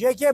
JK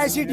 ICT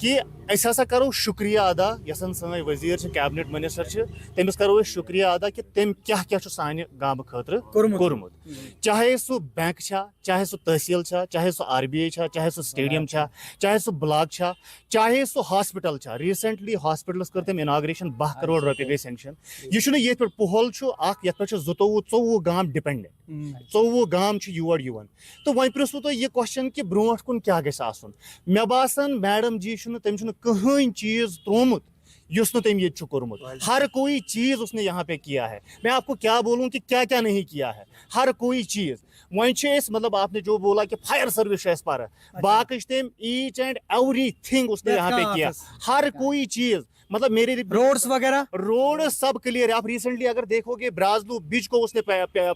کہ أسۍ ہسا کرو شکریہ ادا یس سٲنۍ وزیر کیبنٹ منسٹر تٔمِس کرو أسۍ شکریہ ادا کہ تٔمۍ کیاہ کیاہ چھُ سانہِ گامہٕ خٲطرٕ کوٚرمُت چاہے سُہ بینک چھا چاہے سُہ تحصیل چھا چاہے سُہ RBI چھا چاہے سُہ سٹیڈیم چھا چاہے سُہ بلاک چھا چاہے سُہ ہاسپٹل چھا ریسنٹلی ہاسپٹلس کٔر تٔمۍ اناگریشن 12 کروڑ رۄپیہِ گٔے سینکشن یہ چھُنہٕ ییٚتہِ پٮ۪ٹھ پُہل چھُ اکھ یتھ پٮ۪ٹھ چھِ 24 گام ڈِپینڈنٹ 24 گام چھِ یور یِوان تہٕ وۄنۍ پرٛژھوٕ تۄہہِ یہِ کوسچن کہِ برونٛٹھ کُن کیاہ گژھِ آسُن مےٚ باسان میڈم جی چھُنہٕ تٔمۍ چھُنہٕ کٕہٕنۍ چیٖز ترومُت یُس نہٕ تٔمۍ ییٚتہِ چھُ کوٚرمُت ہر کوئی چیز اس نے یہاں پہ کیا ہے میں آپ کو کیا بولوں کہ کیا کیا نہیں کیا ہے ہر کوئی چیز وۄنۍ چھِ أسۍ مطلب آپ نے جو بولا کہ فائر سروس چھِ اَسہِ پَرٕ باقٕے چھِ تٔمۍ ایچ اینڈ ایوری تھنگ اس نے یہاں پہ کیا ہر کوئی چیز مطلب میرے روڈس وغیرہ روڈ سب کلیئر ہے آپ ریسنٹلی اگر دیکھو گے برازلو بیچ کو اس نے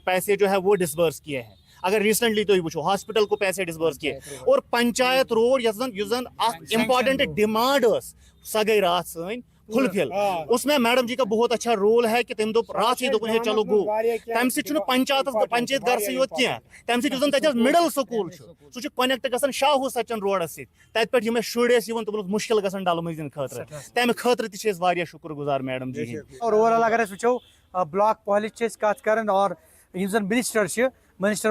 پیسے جو ہے وہ ڈسبرس کیے ہیں اگر ریسنٹلی تو وچھو ہاسپٹل کو پیسے ڈسبرس کیے اور پنچایت روڈ یس زن اکھ امپارٹنٹ ڈیمانڈ ٲس سۄ گٔے راتھ سٲنۍ فلفل اس میں میڈم جی کا بہت اچھا رول ہے کہ تم دوٚپ راتھ ہی دوٚپُن ہے چلو گو تمہِ سۭتۍ چھُنہٕ پنچایت گرسٕے یوت کینٛہہ تمہِ سۭتۍ یُس زن تتہِ مڈل سکوٗل چھُ سُہ چھُ کنیکٹ گژھان شاہوٗ سچن روڈس سۭتۍ تتہِ پٮ۪ٹھ یِم شُرۍ ٲسۍ یِوان تِمن اوس مُشکل گژھان ڈل مٔنٛزۍ دِنہٕ خٲطرٕ تمہِ خٲطرٕ تہِ چھِ أسۍ واریاہ شُکر گُزار میڈم جی ہٕنٛدۍ اور اوور آل اگر أسۍ وٕچھو بلاک پالِچ چھِ أسۍ کتھ کران اور یِم زن منسٹر چھِ منسٹر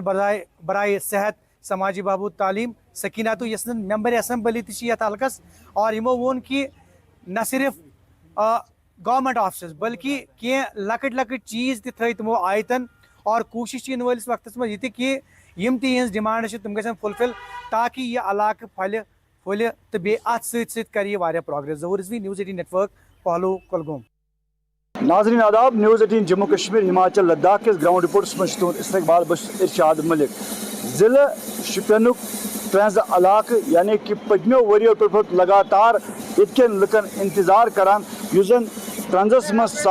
برائے صحت سماجی بہبود تعلیٖم سکیٖناتو یۄس زن ممبر اسمبلی تہِ چھِ یتھ حلقس اور یِمو ووٚن کہ نہ صرف گورمنٹ آفسز بلکہ کینٛہہ لۄکٕٹۍ لۄکٕٹۍ چیٖز تہِ تھٲے تِمو آیتن اور کوٗشش چھِ یِنہٕ وٲلِس وقتس منٛز یہِ تہِ کہ یِم تہِ یِہٕنٛز ڈِمانڈ چھِ تِم گژھن فُلفل تاکہ یہِ علاقہٕ پھلہِ پھُلہِ تہٕ بیٚیہِ اَتھ سۭتۍ سۭتۍ کرِ یہِ واریاہ progress Zahoor Rizvi news 18 network پہلو کۄلگوم ناظرین آداب نیوز 18 جموں کشمیر ہماچل لداخ کس گراؤنڈ رپورٹس من تہد استقبال بس ارشاد ملک ضلع شپین ترٛنٛزٕ علاقہٕ یعنی کہ پٔتمیو ؤرۍیو پٮ۪ٹھ لگاتار ییٚتہِ لُکن انتظار کران یُس زن ترٛنٛزس منٛز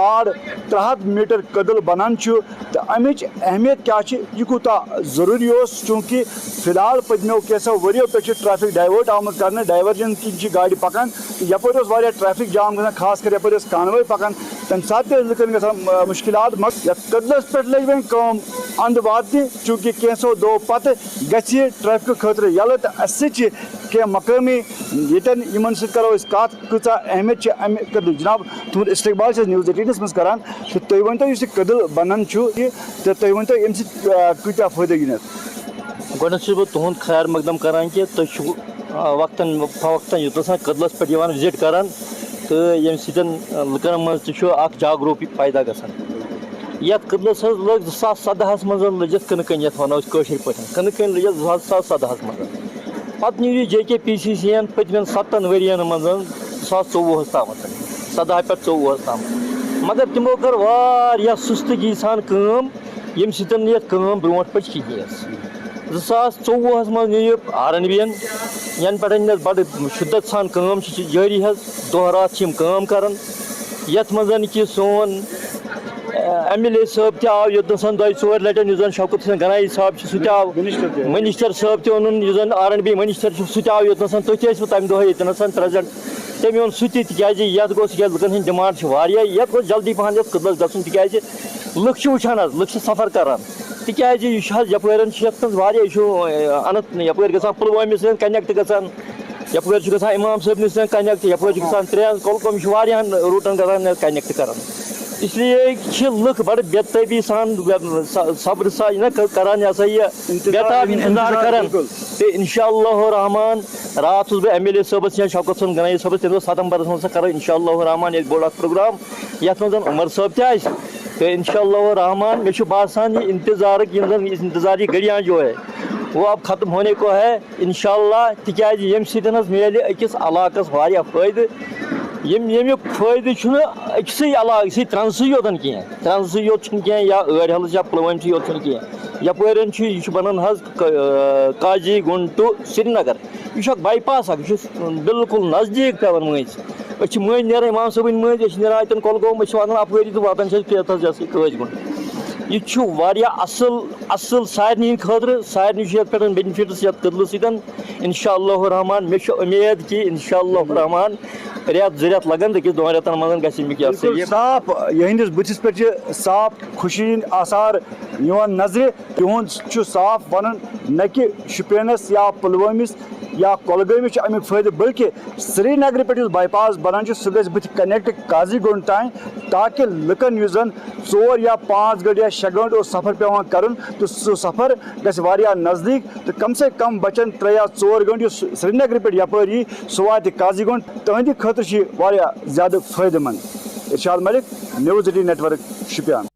300 میٹر کٔدٕل بنان چھُ تہٕ امِچ اہمیت کیاہ چھِ یہِ کوٗتاہ ضروٗری اوس چوٗنٛکہِ فی الحال پٔتمیو کینٛژھو ؤرۍیو پٮ۪ٹھ چھُ ٹریفک ڈایوٲٹ آمُت کرنہٕ ڈایورجن کِنۍ چھِ گاڑِ پکان تہٕ یپٲرۍ اوس واریاہ ٹریفک جام گژھان خاص کر یپٲرۍ ٲس کانوٲے پکان تمہِ ساتہٕ تہِ ٲسۍ لُکن گژھان مُشکلات مگر یتھ کٔدلس پٮ۪ٹھ لٔگۍ وۄنۍ کٲم انٛدٕ واتنہِ چوٗنٛکہِ کینٛژھو دۄہو پتہٕ گژھِ یہِ ٹریفکہٕ خٲطرٕ یلہٕ تہٕ اسہِ سۭتۍ چھِ کینٛہہ مقٲمی ییٚتٮ۪ن یِمن سۭتۍ کرو أسۍ کتھ کۭژاہ اہمیت چھِ امہِ کٔدلٕچ جناب تُہُنٛد استقبال چھِ أسۍ نیوز 18 منٛز کران تہٕ تُہۍ ؤنۍتو یُس یہِ کٔدٕل بنان چھُ تہٕ تُہۍ ؤنۍتو اَمہِ سۭتۍ کۭتیاہ فٲیدٕ یِن اَتھ گۄڈنیٚتھ چھُس بہٕ تُہُنٛد خیر مقدم کران کہ تُہۍ چھِو وقتاً فوقتاً یوٚتنَس کٔدلس پٮ۪ٹھ یِوان وِزٹ کران تہٕ ییٚمہِ سۭتۍ لُکن منٛز تہِ چھُ اکھ جاگروٗپی پیدا گژھان یتھ کٔدلس حظ لٔج 2017 منٛز لٔجِتھ کٕنہٕ کٔنۍ یتھ ونو أسۍ کٲشِر پٲٹھۍ کٕنہٕ کٔنۍ لٔجِتھ 2017 منٛز پتہٕ نیوٗ یہِ JKPCC ین پٔتمٮ۪ن 7 ؤرین منٛز 2024 تامتھ 17 پٮ۪ٹھ 24 تامتھ مگر تِمو کٔر واریاہ سُستگی سان کٲم ییٚمہِ سۭتۍ نہٕ یتھ کٲم برونٛٹھ پٔچ کِہیٖنۍ ٲس 2024 منٛز نیوٗ یہِ RNB ین ینہٕ پٮ۪ٹھ یتھ بڑٕ شِدت سان کٲم چھِ جٲری حظ دۄہ راتھ چھِ یِم کٲم کران یتھ منٛز کہ سون MLA صٲب تہِ آو یوٚتنَس 2-4 لٹہِ یُس زن شوکت حسین گنایی صٲب چھُ سُہ تہِ آو منسٹر صٲب تہِ اوٚنُن یُس زن RNB منسٹر چھُ سُہ تہِ آو یوٚتنَس تُہۍ تہِ ٲسوٕ تمہِ دۄہ ییٚتنَس پریزنٹ تٔمۍ اوٚن سُہ تہِ تِکیازِ یتھ گوٚژھ تِکیازِ لُکن ہٕنٛدۍ ڈِمانڈ چھِ واریاہ یتھ گوٚژھ جلدی پہن یتھ کٔدلس گژھُن تِکیازِ لُکھ چھِ وٕچھان حظ لُکھ چھِ سفر کران تِکیازِ یہِ چھُ حظ یپٲرۍ چھِ یتھ منٛز واریاہ یہِ چھُ یپٲرۍ گژھان پُلوٲمِس سۭتۍ کنیکٹ گژھان یپٲرۍ چھُ گژھان اِمام صٲبنِس سۭتۍ کنیکٹ یپٲرۍ چھُ گژھان ترٛین کۄلگوم چھُ واریاہن روٗٹن گژھان کنیکٹ کران اس لیے چھِ لُکھ بڑٕ بےٚتٲبی سان صبرٕ سان نہ کران یہِ ہسا یہِ بےتاب انتظار کران تہٕ انشاء اللہ رحمان راتھ اوسُس بہٕ MLA صٲبس یا شوکت حسین گنایی صٲبس تٔمۍ دوٚپ ستمبرس منٛز کرو انشاء اللہ رحمان ییٚتہِ بوٚڑ اکھ پروگرام یتھ منٛز عمر صٲب تہِ آسہِ تہٕ انشاء اللہ رحمان مےٚ چھُ باسان یہِ انتظارٕکۍ یِم زن انتظار یہِ گٔڑیاں جو ہے وہ اب ختم ہونے کو ہے انشاء اللہ تِکیازِ ییٚمہِ سۭتۍ حظ میلہِ أکِس علاقس واریاہ فٲیدٕ ییٚمیُک فٲیدٕ چھُنہٕ أکسٕے علاقہٕ أکسٕے ترٛنٛزسٕے یوتن کینٛہہ ترٛنٛزسٕے یوت چھُنہٕ کینٛہہ یا ٲرۍ یا پُلوٲمۍ یوت چھُنہٕ کینٛہہ یپٲرۍ چھُ یہِ چھُ بنان حظ قاضی گُنٛڈ ٹُو سرینگر یہِ چھُ اکھ باے پاس اکھ یہِ چھُ بالکل نزدیٖک پیٚوان مٔنٛزۍ أسۍ چھِ مٔنٛزۍ نیران اِمام صٲبٕنۍ مٔنٛزۍ أسۍ چھِ نیران اَتٮ۪ن کۄلگوم أسۍ چھِ واتان اپٲری تہٕ واتان چھِ أسۍ پرٛٮ۪تھ حظ یہِ قٲضۍ گُنٛڈ یہِ چھُ واریاہ اصٕل سارنٕے ہٕنٛدۍ خٲطرٕ سارنٕے چھُ یتھ پٮ۪ٹھ بینِفِٹٕس یتھ کٔدلہٕ سۭتۍ انشاء اللہ رحمان مےٚ چھُ اُمید کہِ انشاء اللہ رحمان رٮ۪تھ 2 رٮ۪تھ لگن أکِس 2 رٮ۪تن منٛز گژھِ امیُک صاف یِہنٛدِس بٕتھِس پٮ۪ٹھ چھِ صاف خوشی ہٕنٛدۍ آثار یوان نظر تہد صاف ون نہ کہ شپینس یا پلوامس یا کولگامس امیک فائدہ بلکہ سری نگر پہ بائی پاس بنان سہ گھس بت کنیکٹ قاضی گنڈ تان تاکہ لکن اس زن 4 یا 5 گھنٹے یا 6 گھنٹے سفر پیوان کرن تو سہ سفر گھس واریاہ نزدیک تو کم سے کم بچن 3 یا 4 گھنٹے سری نگر پہ یپر یہ سہ وات قاضی گنڈ تہندِ خاطر واریاہ زیادہ فائدہ مند. ارشاد ملک، نیوز 18 نیٹ ورک، شپیان.